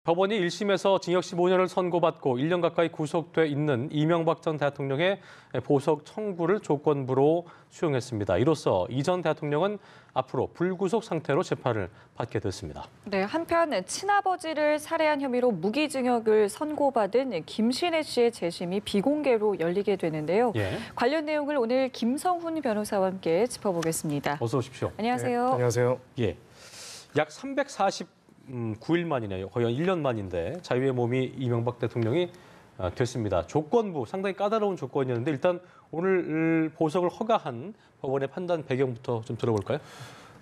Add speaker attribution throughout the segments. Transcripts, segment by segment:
Speaker 1: 법원이 1심에서 징역 15년을 선고받고 1년 가까이 구속돼 있는 이명박 전 대통령의 보석 청구를 조건부로 수용했습니다. 이로써 이 전 대통령은 앞으로 불구속 상태로 재판을 받게 됐습니다.
Speaker 2: 네, 한편 친아버지를 살해한 혐의로 무기징역을 선고받은 김신혜 씨의 재심이 비공개로 열리게 되는데요. 관련 내용을 오늘 김성훈 변호사와 함께 짚어보겠습니다.
Speaker 1: 어서 오십시오.
Speaker 2: 안녕하세요.
Speaker 3: 네, 안녕하세요.
Speaker 1: 약 349일 만이네요. 거의 한 1년 만인데 자유의 몸이 이명박 대통령이 됐습니다. 조건부, 상당히 까다로운 조건이었는데 일단 오늘 보석을 허가한 법원의 판단 배경부터 좀 들어볼까요?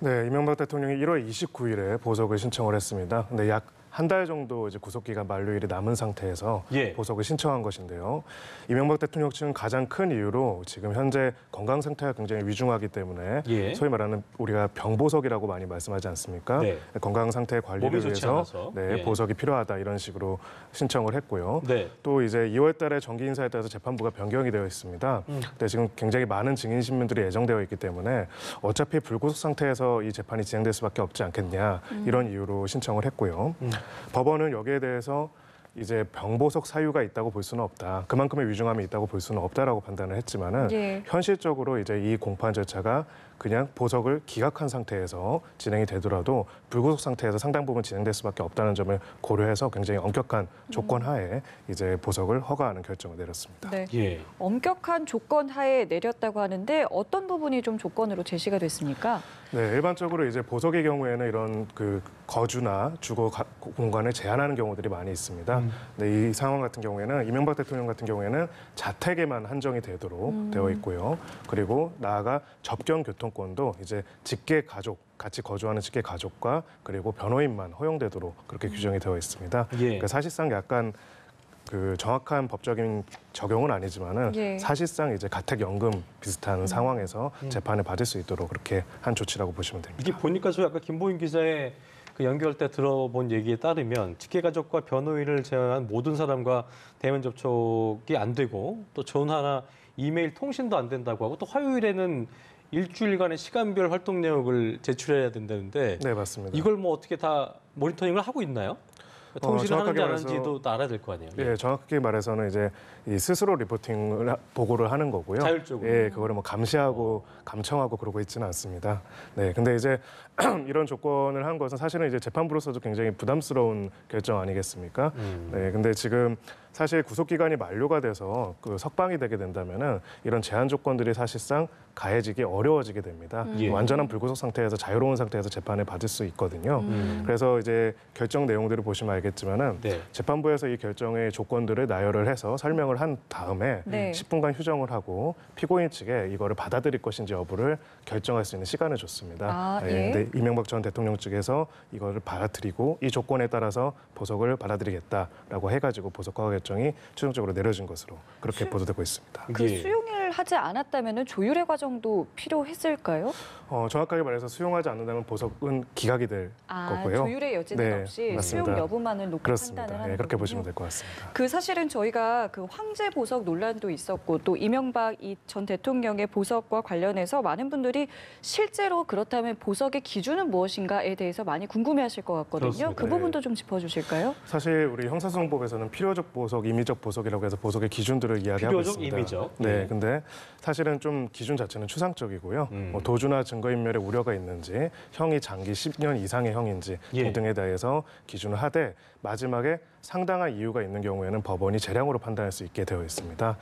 Speaker 3: 네, 이명박 대통령이 1월 29일에 보석을 신청을 했습니다. 근데 약 한 달 정도 이제 구속기간 만료일이 남은 상태에서 보석을 신청한 것인데요. 이명박 대통령 측은 가장 큰 이유로 지금 현재 건강 상태가 굉장히 위중하기 때문에 소위 말하는 우리가 병보석이라고 많이 말씀하지 않습니까? 건강 상태 관리를 위해서 보석이 필요하다 이런 식으로 신청을 했고요. 또 이제 2월 달에 정기 인사에 따라서 재판부가 변경이 되어 있습니다. 근데 지금 굉장히 많은 증인 신문들이 예정되어 있기 때문에 어차피 불구속 상태에서 이 재판이 진행될 수밖에 없지 않겠냐 이런 이유로 신청을 했고요. 법원은 여기에 대해서 이제 병보석 사유가 있다고 볼 수는 없다. 그만큼의 위중함이 있다고 볼 수는 없다라고 판단을 했지만은 현실적으로 이제 이 공판 절차가 그냥 보석을 기각한 상태에서 진행이 되더라도 불구속 상태에서 상당 부분 진행될 수밖에 없다는 점을 고려해서 굉장히 엄격한 조건 하에 이제 보석을 허가하는 결정을 내렸습니다.
Speaker 2: 엄격한 조건 하에 내렸다고 하는데 어떤 부분이 좀 조건으로 제시가 됐습니까?
Speaker 3: 네, 일반적으로 이제 보석의 경우에는 이런 그 거주나 주거 공간을 제한하는 경우들이 많이 있습니다. 이 상황 같은 경우에는 이명박 대통령 같은 경우에는 자택에만 한정이 되도록 되어 있고요. 그리고 나아가 접견 교통권도 이제 직계 가족 같이 거주하는 직계 가족과 그리고 변호인만 허용되도록 그렇게 규정이 되어 있습니다. 그러니까 사실상 약간 그 정확한 법적인 적용은 아니지만은 사실상 이제 가택연금 비슷한 상황에서 재판을 받을 수 있도록 그렇게 한 조치라고 보시면 됩니다.
Speaker 1: 이게 보니까 저 아까 김보인 기자의 그 연결 때 들어본 얘기에 따르면 직계가족과 변호인을 제외한 모든 사람과 대면 접촉이 안 되고 또 전화나 이메일 통신도 안 된다고 하고 또 화요일에는 일주일간의 시간별 활동 내역을 제출해야 된다는데
Speaker 3: 네, 맞습니다.
Speaker 1: 이걸 뭐 어떻게 다 모니터링을 하고 있나요? 통신을 하는지 안 하는지도 알아야 될 거 아니에요.
Speaker 3: 정확하게 말해서는 이제 이 스스로 리포팅을 보고를 하는 거고요.
Speaker 1: 자율적으로.
Speaker 3: 그거를 뭐 감시하고 감청하고 그러고 있지는 않습니다. 근데 이제 이런 조건을 한 것은 사실은 이제 재판부로서도 굉장히 부담스러운 결정 아니겠습니까? 근데 지금 사실 구속 기간이 만료가 돼서 그 석방이 되게 된다면은 이런 제한 조건들이 사실상 가해지기 어려워지게 됩니다. 완전한 불구속 상태에서 자유로운 상태에서 재판을 받을 수 있거든요. 그래서 이제 결정 내용들을 보시면 알겠지만은 재판부에서 이 결정의 조건들을 나열을 해서 설명을 한 다음에 10분간 휴정을 하고 피고인 측에 이거를 받아들일 것인지 여부를 결정할 수 있는 시간을 줬습니다. 근데 이명박 전 대통령 측에서 이거를 받아들이고 이 조건에 따라서 보석을 받아들이겠다라고 해가지고 보석 허가 결정이 최종적으로 내려진 것으로 그렇게 보도되고 있습니다.
Speaker 2: 그 수용을 하지 않았다면 조율의 과정도 필요했을까요?
Speaker 3: 정확하게 말해서 수용하지 않는다면 보석은 기각이 될 거고요.
Speaker 2: 조율의 여지는 없이
Speaker 3: 맞습니다.
Speaker 2: 수용 여부만을 놓고
Speaker 3: 그렇습니다.
Speaker 2: 판단을 하는
Speaker 3: 그렇게
Speaker 2: 거군요.
Speaker 3: 보시면 될 것 같습니다.
Speaker 2: 그 사실은 저희가 그 황제 보석 논란도 있었고 또 이명박 전 대통령의 보석과 관련해서 많은 분들이 실제로 그렇다면 보석의 기준은 무엇인가에 대해서 많이 궁금해하실 것 같거든요.
Speaker 1: 그렇습니다.
Speaker 2: 그 부분도 좀 짚어주실까요?
Speaker 3: 사실 우리 형사소송법에서는 필요적 보석, 임의적 보석이라고 해서 보석의 기준들을 이야기하고
Speaker 1: 필요적,
Speaker 3: 있습니다.
Speaker 1: 임의적.
Speaker 3: 근데 사실은 좀 기준 자체는 추상적이고요. 뭐 도주나 증거인멸의 우려가 있는지, 형이 장기 10년 이상의 형인지 등등에 대해서 기준을 하되 마지막에 상당한 이유가 있는 경우에는 법원이 재량으로 판단할 수 있게 되어 있습니다.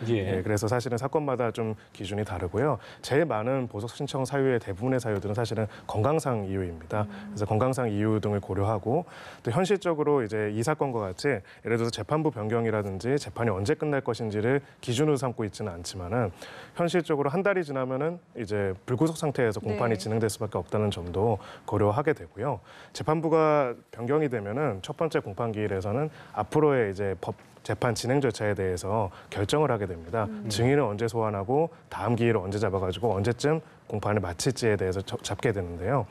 Speaker 3: 그래서 사실은 사건마다 좀 기준이 다르고요. 제일 많은 보석 신청 사유의 대부분의 사유들은 사실은 건강상 이유입니다. 그래서 건강상 이유 등을 고려하고 또 현실적으로 이제 이 사건과 같이 예를 들어서 재판부 변경이라든지 재판이 언제 끝날 것인지를 기준으로 삼고 있지는 않지만은 현실적으로 한 달이 지나면은 이제 불구속 상태에서 공판이 진행될 수밖에 없다는 점도 고려하게 되고요. 재판부가 변경이 되면은 첫 번째 공판 기일에서는 앞으로의 이제 재판 진행 절차에 대해서 결정을 하게 됩니다. 증인을 언제 소환하고 다음 기일을 언제 잡아가지고 언제쯤 공판을 마칠지에 대해서 잡게 되는데요.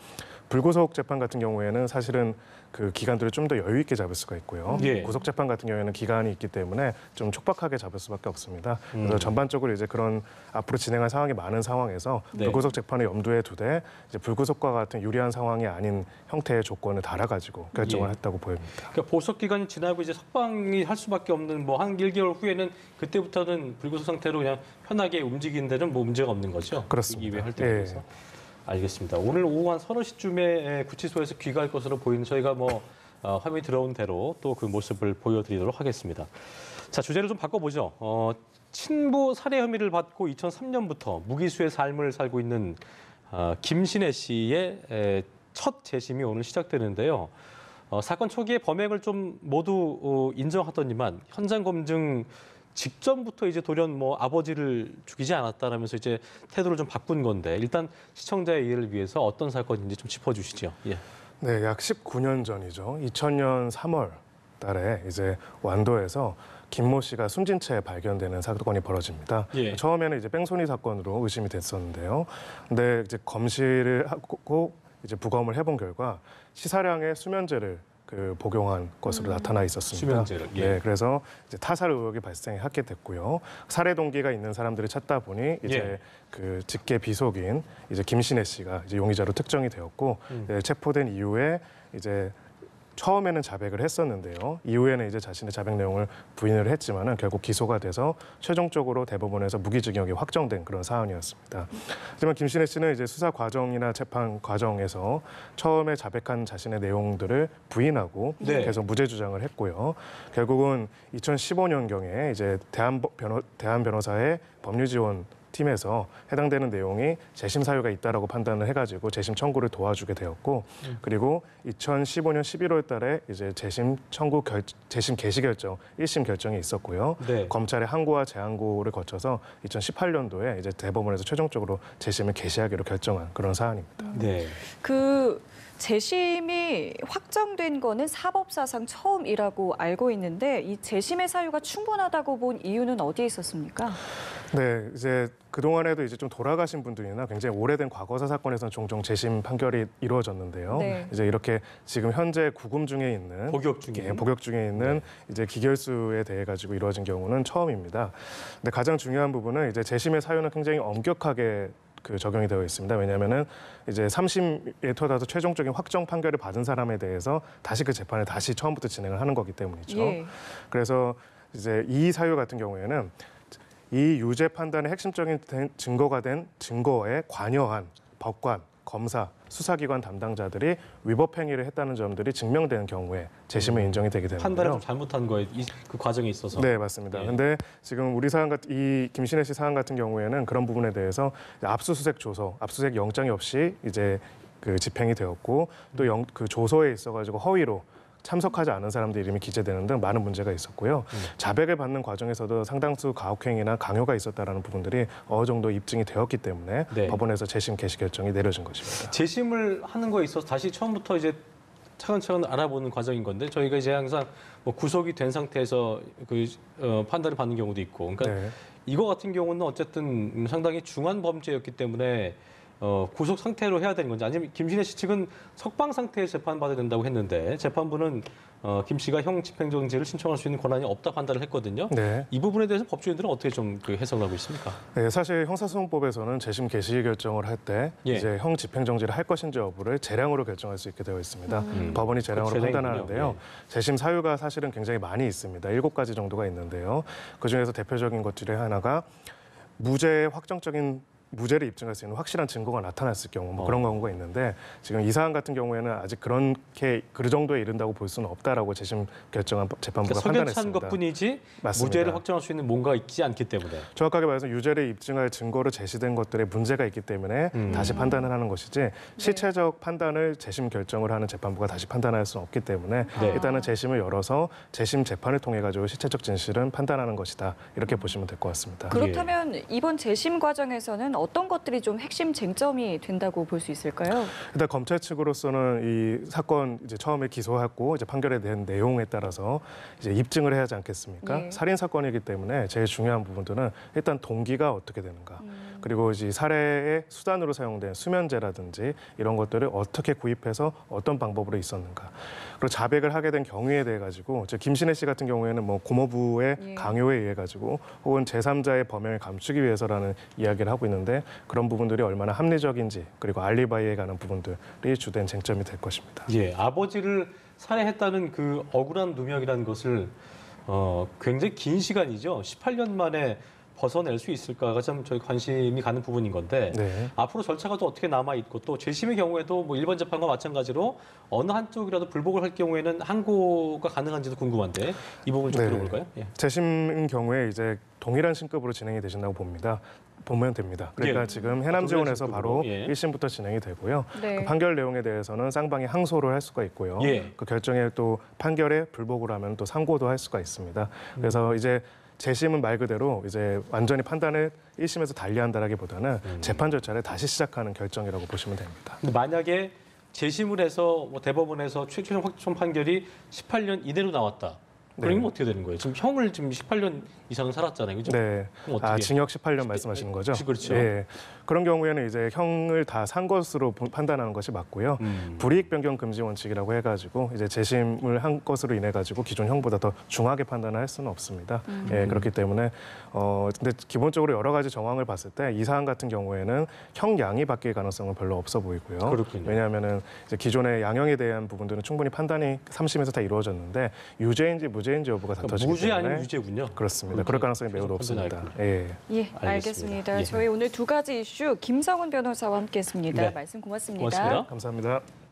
Speaker 3: 불구속 재판 같은 경우에는 사실은 그 기간들을 좀 더 여유 있게 잡을 수가 있고요. 구속 재판 같은 경우에는 기간이 있기 때문에 좀 촉박하게 잡을 수밖에 없습니다. 그래서 전반적으로 이제 그런 앞으로 진행할 상황이 많은 상황에서 불구속 재판을 염두에 두되 이제 불구속과 같은 유리한 상황이 아닌 형태의 조건을 달아가지고 결정을 했다고 보입니다.
Speaker 1: 그러니까 보석 기간이 지나고 이제 석방이 할 수밖에 없는 뭐 한 1개월 후에는 그때부터는 불구속 상태로 그냥 편하게 움직이는 데는 뭐 문제가 없는 거죠.
Speaker 3: 그렇습니다.
Speaker 1: 이외 활동에서. 알겠습니다. 오늘 오후 한 3:30쯤에 구치소에서 귀가할 것으로 보이는 저희가 뭐 화면이 들어온 대로 또 그 모습을 보여드리도록 하겠습니다. 자, 주제를 좀 바꿔보죠. 친부 살해 혐의를 받고 2003년부터 무기수의 삶을 살고 있는 김신혜 씨의 첫 재심이 오늘 시작되는데요. 사건 초기에 범행을 좀 모두 인정하더니만 현장 검증 직전부터 이제 돌연 뭐 아버지를 죽이지 않았다라면서 이제 태도를 좀 바꾼 건데 일단 시청자의 이해를 위해서 어떤 사건인지 좀 짚어주시죠. 예.
Speaker 3: 네, 약 19년 전이죠. 2000년 3월 달에 이제 완도에서 김모 씨가 숨진 채 발견되는 사건이 벌어집니다. 처음에는 이제 뺑소니 사건으로 의심이 됐었는데요. 근데 이제 검시를 하고 이제 부검을 해본 결과 시사량의 수면제를 복용한 것으로 나타나 있었습니다.
Speaker 1: 수면제를.
Speaker 3: 네, 그래서 이제 타살 의혹이 발생하게 됐고요. 살해 동기가 있는 사람들을 찾다 보니 이제 그 직계 비속인 이제 김신혜 씨가 이제 용의자로 특정이 되었고 체포된 이후에 이제 처음에는 자백을 했었는데요. 이후에는 이제 자신의 자백 내용을 부인을 했지만은 결국 기소가 돼서 최종적으로 대법원에서 무기징역이 확정된 그런 사안이었습니다. 하지만 김신혜 씨는 이제 수사 과정이나 재판 과정에서 처음에 자백한 자신의 내용들을 부인하고 계속 무죄 주장을 했고요. 결국은 2015년경에 이제 대한 변호사의 법률 지원 팀에서 해당되는 내용이 재심 사유가 있다라고 판단을 해가지고 재심 청구를 도와주게 되었고 그리고 2015년 11월 달에 이제 재심 개시 결정 1심 결정이 있었고요. 검찰의 항고와 재항고를 거쳐서 2018년도에 이제 대법원에서 최종적으로 재심을 개시하기로 결정한 그런 사안입니다.
Speaker 2: 그 재심이 확정된 거는 사법사상 처음이라고 알고 있는데 이 재심의 사유가 충분하다고 본 이유는 어디에 있었습니까?
Speaker 3: 네, 이제 그동안에도 이제 좀 돌아가신 분들이나 굉장히 오래된 과거사 사건에서는 종종 재심 판결이 이루어졌는데요. 이제 이렇게 지금 현재 구금 중에 있는 복역 중에 있는 이제 기결수에 대해 가지고 이루어진 경우는 처음입니다. 근데 가장 중요한 부분은 이제 재심의 사유는 굉장히 엄격하게 적용이 되어 있습니다. 왜냐하면은 이제 3심에 터져서 최종적인 확정 판결을 받은 사람에 대해서 다시 그 재판을 다시 처음부터 진행을 하는 거기 때문이죠. 그래서 이제 이 사유 같은 경우에는 이 유죄 판단의 핵심적인 증거가 된 증거에 관여한 법관, 검사, 수사기관 담당자들이 위법 행위를 했다는 점들이 증명되는 경우에 재심은 인정이 되게 되는데요.
Speaker 1: 판단을 좀 잘못한 거에 그 과정에 있어서.
Speaker 3: 네, 맞습니다. 근데 지금 우리 사안 이 김신혜 씨 사안 같은 경우에는 그런 부분에 대해서 압수수색 조서, 압수수색 영장이 없이 이제 그 집행이 되었고 또 그 조서에 있어가지고 허위로 참석하지 않은 사람들 이름이 기재되는 등 많은 문제가 있었고요. 자백을 받는 과정에서도 상당수 가혹행위나 강요가 있었다라는 부분들이 어느 정도 입증이 되었기 때문에 법원에서 재심 개시 결정이 내려진 것입니다.
Speaker 1: 재심을 하는 거에 있어서 다시 처음부터 이제 차근차근 알아보는 과정인 건데 저희가 이제 항상 뭐 구속이 된 상태에서 판단을 받는 경우도 있고, 그러니까 이거 같은 경우는 어쨌든 상당히 중한 범죄였기 때문에. 구속 상태로 해야 되는 건지 아니면 김신혜 씨 측은 석방 상태에 재판받아야 된다고 했는데 재판부는 김 씨가 형 집행정지를 신청할 수 있는 권한이 없다 판단을 했거든요. 이 부분에 대해서 법조인들은 어떻게 좀 해석을 하고 있습니까?
Speaker 3: 네, 사실 형사소송법에서는 재심 개시 결정을 할 때 이제 형 집행정지를 할 것인지 여부를 재량으로 결정할 수 있게 되어 있습니다. 법원이 재량으로 판단하는데요. 재심 사유가 사실은 굉장히 많이 있습니다. 7가지 정도가 있는데요. 그중에서 대표적인 것 중에 하나가 무죄의 확정적인 무죄를 입증할 수 있는 확실한 증거가 나타났을 경우 뭐 그런 경우가 있는데 지금 이 사안 같은 경우에는 아직 그렇게 그 정도에 이른다고 볼 수는 없다라고 재심 결정한 재판부가 판단했습니다.
Speaker 1: 석연찬 것뿐이지 무죄를 확정할 수 있는 뭔가 있지 않기 때문에
Speaker 3: 정확하게 말해서 유죄를 입증할 증거로 제시된 것들에 문제가 있기 때문에 다시 판단을 하는 것이지 실체적 판단을 재심 결정을 하는 재판부가 다시 판단할 수는 없기 때문에 일단은 재심을 열어서 재심 재판을 통해 가지고 실체적 진실은 판단하는 것이다 이렇게 보시면 될 것 같습니다.
Speaker 2: 그렇다면 이번 재심 과정에서는 어떤 것들이 좀 핵심 쟁점이 된다고 볼 수 있을까요?
Speaker 3: 일단 검찰 측으로서는 이 사건 이제 처음에 기소하고 이제 판결에 대한 내용에 따라서 이제 입증을 해야 하지 않겠습니까? 살인 사건이기 때문에 제일 중요한 부분들은 일단 동기가 어떻게 되는가. 그리고 이제 살해의 수단으로 사용된 수면제라든지 이런 것들을 어떻게 구입해서 어떤 방법으로 있었는가. 그리고 자백을 하게 된 경위에 대해 가지고 김신혜 씨 같은 경우에는 뭐 고모부의 강요에 의해 가지고 혹은 제3자의 범행을 감추기 위해서라는 이야기를 하고 있는데 그런 부분들이 얼마나 합리적인지 그리고 알리바이에 관한 부분들이 주된 쟁점이 될 것입니다.
Speaker 1: 예, 아버지를 살해했다는 그 억울한 누명이라는 것을 굉장히 긴 시간이죠. 18년 만에 벗어낼 수 있을까가 참 저희 관심이 가는 부분인 건데
Speaker 3: 네.
Speaker 1: 앞으로 절차가 또 어떻게 남아 있고 또 재심의 경우에도 뭐 일반 재판과 마찬가지로 어느 한쪽이라도 불복을 할 경우에는 항고가 가능한지도 궁금한데 이 부분 좀 들어볼까요? 예.
Speaker 3: 재심 경우에 이제 동일한 신급으로 진행이 되신다고 보면 됩니다. 그러니까 지금 해남지원에서 바로 1심부터 진행이 되고요. 그 판결 내용에 대해서는 쌍방이 항소를 할 수가 있고요. 그 결정에 또 판결에 불복을 하면 또 상고도 할 수가 있습니다. 그래서 이제 재심은 말 그대로 이제 완전히 판단을 1심에서 달리한다라기보다는 재판 절차를 다시 시작하는 결정이라고 보시면 됩니다.
Speaker 1: 근데 만약에 재심을 해서 뭐 대법원에서 최종 확정 판결이 18년 이내로 나왔다. 그러면 어떻게 되는 거예요? 지금 형을 지금 18년 이상은 살았잖아요, 그죠?
Speaker 3: 네.
Speaker 1: 그럼 어떻게?
Speaker 3: 징역 18년 말씀하시는 거죠?
Speaker 1: 그렇죠.
Speaker 3: 예. 그런 경우에는 이제 형을 다 산 것으로 판단하는 것이 맞고요. 불이익 변경 금지 원칙이라고 해가지고 이제 재심을 한 것으로 인해 가지고 기존 형보다 더 중하게 판단을 할 수는 없습니다. 예, 그렇기 때문에 근데 기본적으로 여러 가지 정황을 봤을 때 이 사안 같은 경우에는 형량이 바뀔 가능성은 별로 없어 보이고요.
Speaker 1: 그렇군요.
Speaker 3: 왜냐하면은 이제 기존의 양형에 대한 부분들은 충분히 판단이 3심에서 다 이루어졌는데 유죄인지 무죄인지 여부가 다퉈지기
Speaker 1: 무죄
Speaker 3: 때문에
Speaker 1: 아니면 유죄군요.
Speaker 3: 그렇습니다. 그럴 가능성이 매우 높습니다.
Speaker 2: 예, 알겠습니다.
Speaker 1: 예.
Speaker 2: 저희 오늘 두 가지 이슈 김성훈 변호사와 함께했습니다.
Speaker 1: 네.
Speaker 2: 말씀 고맙습니다.
Speaker 1: 고맙습니다.
Speaker 3: 감사합니다.